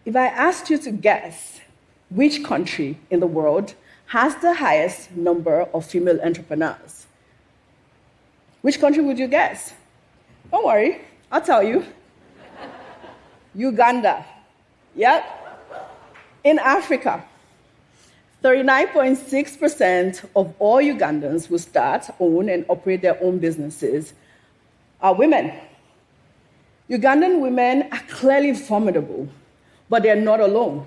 If I asked you to guess which country in the world has the highest number of female entrepreneurs, which country would you guess? Don't worry, I'll tell you. Uganda. Yep. In Africa, 39.6% of all Ugandans who start, own, and operate their own businesses are women. Ugandan women are clearly formidable, but they're not alone.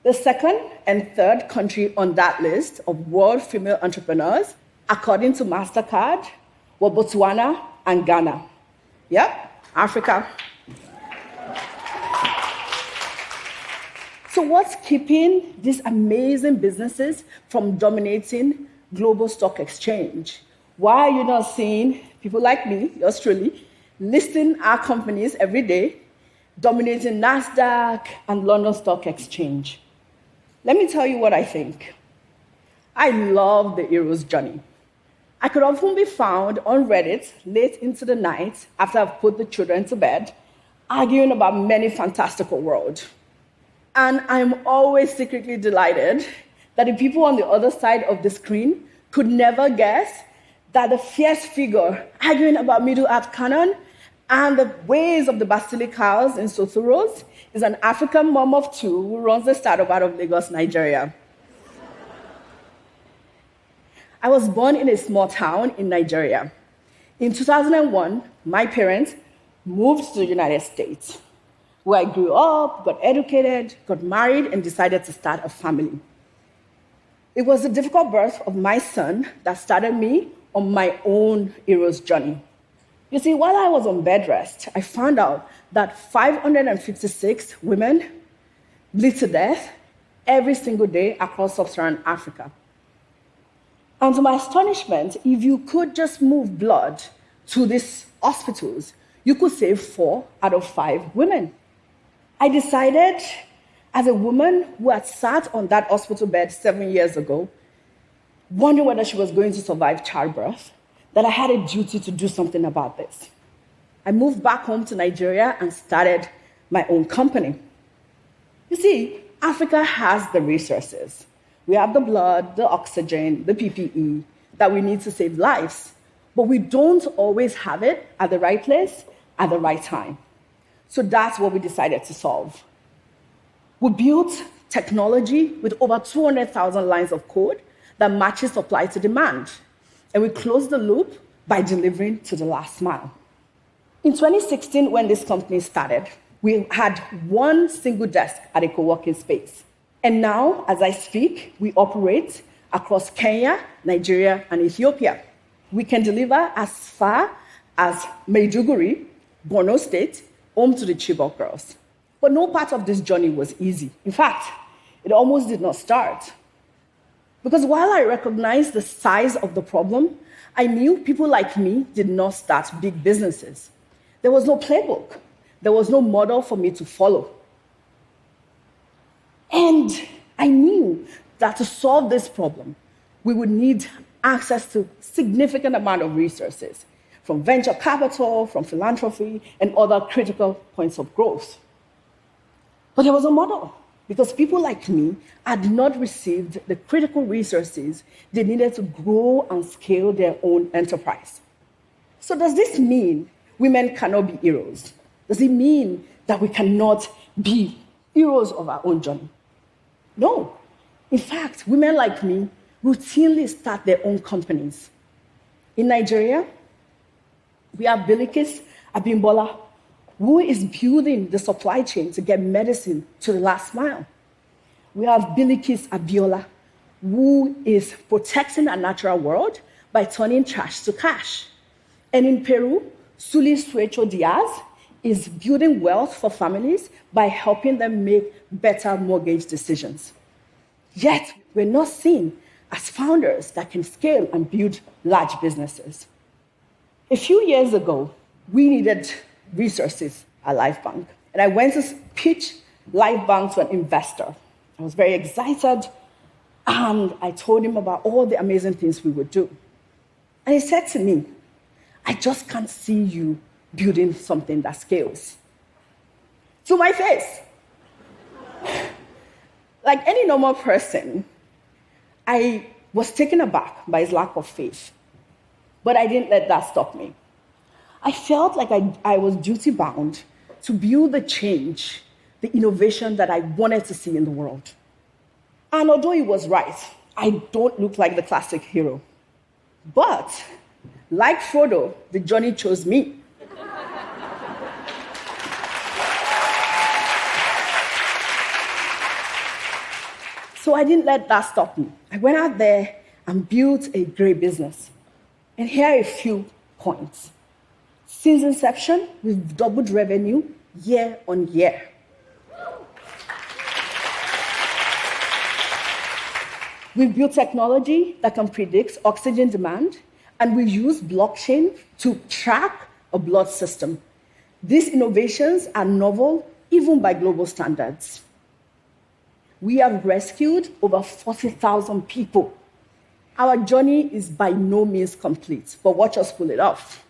The second and third country on that list of world female entrepreneurs, according to MasterCard, were Botswana and Ghana. Yep, Africa. So what's keeping these amazing businesses from dominating global stock exchange? Why are you not seeing people like me, yours truly, listing our companies every day, dominating NASDAQ and London Stock Exchange? Let me tell you what I think. I love the hero's journey. I could often be found on Reddit late into the night after I've put the children to bed, arguing about many fantastical worlds. And I'm always secretly delighted that the people on the other side of the screen could never guess that the fierce figure arguing about Middle Earth canon and the ways of the basilicals in Sosuros is an African mom of two who runs the startup out of Lagos, Nigeria. I was born in a small town in Nigeria. In 2001, my parents moved to the United States, where I grew up, got educated, got married, and decided to start a family. It was the difficult birth of my son that started me on my own hero's journey. You see, while I was on bed rest, I found out that 556 women bleed to death every single day across sub-Saharan Africa. And to my astonishment, if you could just move blood to these hospitals, you could save 4 out of 5 women. I decided, as a woman who had sat on that hospital bed 7 years ago, wondering whether she was going to survive childbirth, that I had a duty to do something about this. I moved back home to Nigeria and started my own company. You see, Africa has the resources. We have the blood, the oxygen, the PPE that we need to save lives, but we don't always have it at the right place at the right time. So that's what we decided to solve. We built technology with over 200,000 lines of code that matches supply to demand. And we closed the loop by delivering to the last mile. In 2016, when this company started, we had one single desk at a co-working space. And now, as I speak, we operate across Kenya, Nigeria, and Ethiopia. We can deliver as far as Maiduguri, Borno State, home to the Chibok girls. But no part of this journey was easy. In fact, it almost did not start. Because while I recognized the size of the problem, I knew people like me did not start big businesses. There was no playbook. There was no model for me to follow. And I knew that to solve this problem, we would need access to significant amount of resources, from venture capital, from philanthropy, and other critical points of growth. But there was a model, because people like me had not received the critical resources they needed to grow and scale their own enterprise. So does this mean women cannot be heroes? Does it mean that we cannot be heroes of our own journey? No. In fact, women like me routinely start their own companies. In Nigeria, we have Bilikis Abimbola, who is building the supply chain to get medicine to the last mile. We have Bilikis Abiola, who is protecting our natural world by turning trash to cash. And in Peru, Suli Suecho Diaz is building wealth for families by helping them make better mortgage decisions. Yet, we're not seen as founders that can scale and build large businesses. A few years ago, we needed resources at LifeBank, and I went to pitch LifeBank to an investor. I was very excited, and I told him about all the amazing things we would do. And he said to me, I just can't see you building something that scales. To my face. Like any normal person, I was taken aback by his lack of faith, but I didn't let that stop me. I felt like I was duty-bound to build the change, the innovation that I wanted to see in the world. And although he was right, I don't look like the classic hero. But, like Frodo, the journey chose me. So I didn't let that stop me. I went out there and built a great business. And here are a few points. Since inception, we've doubled revenue year on year. We've built technology that can predict oxygen demand, and we use blockchain to track a blood system. These innovations are novel, even by global standards. We have rescued over 40,000 people. Our journey is by no means complete, but watch us pull it off.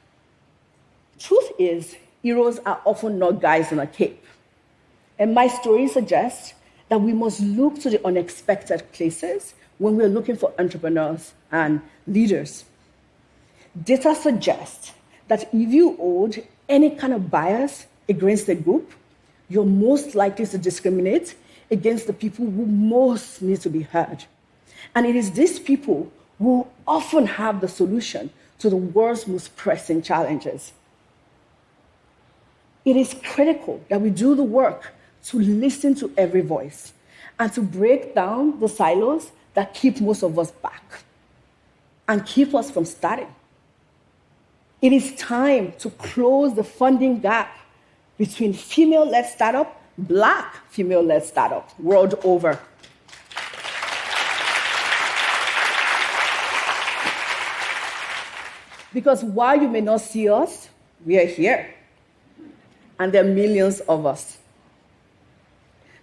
Truth is, heroes are often not guys in a cape. And my story suggests that we must look to the unexpected places when we're looking for entrepreneurs and leaders. Data suggests that if you hold any kind of bias against a group, you're most likely to discriminate against the people who most need to be heard. And it is these people who often have the solution to the world's most pressing challenges. It is critical that we do the work to listen to every voice and to break down the silos that keep most of us back and keep us from starting. It is time to close the funding gap between female-led startup, Black female-led startup, world over. Because while you may not see us, we are here. And there are millions of us.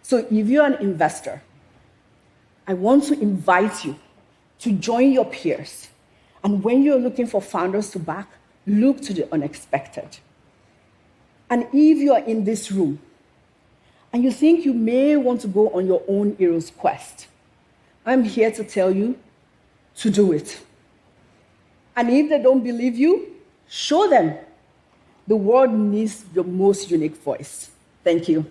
So if you're an investor, I want to invite you to join your peers. And when you're looking for founders to back, look to the unexpected. And if you are in this room and you think you may want to go on your own hero's quest, I'm here to tell you to do it. And if they don't believe you, show them. The world needs your most unique voice. Thank you.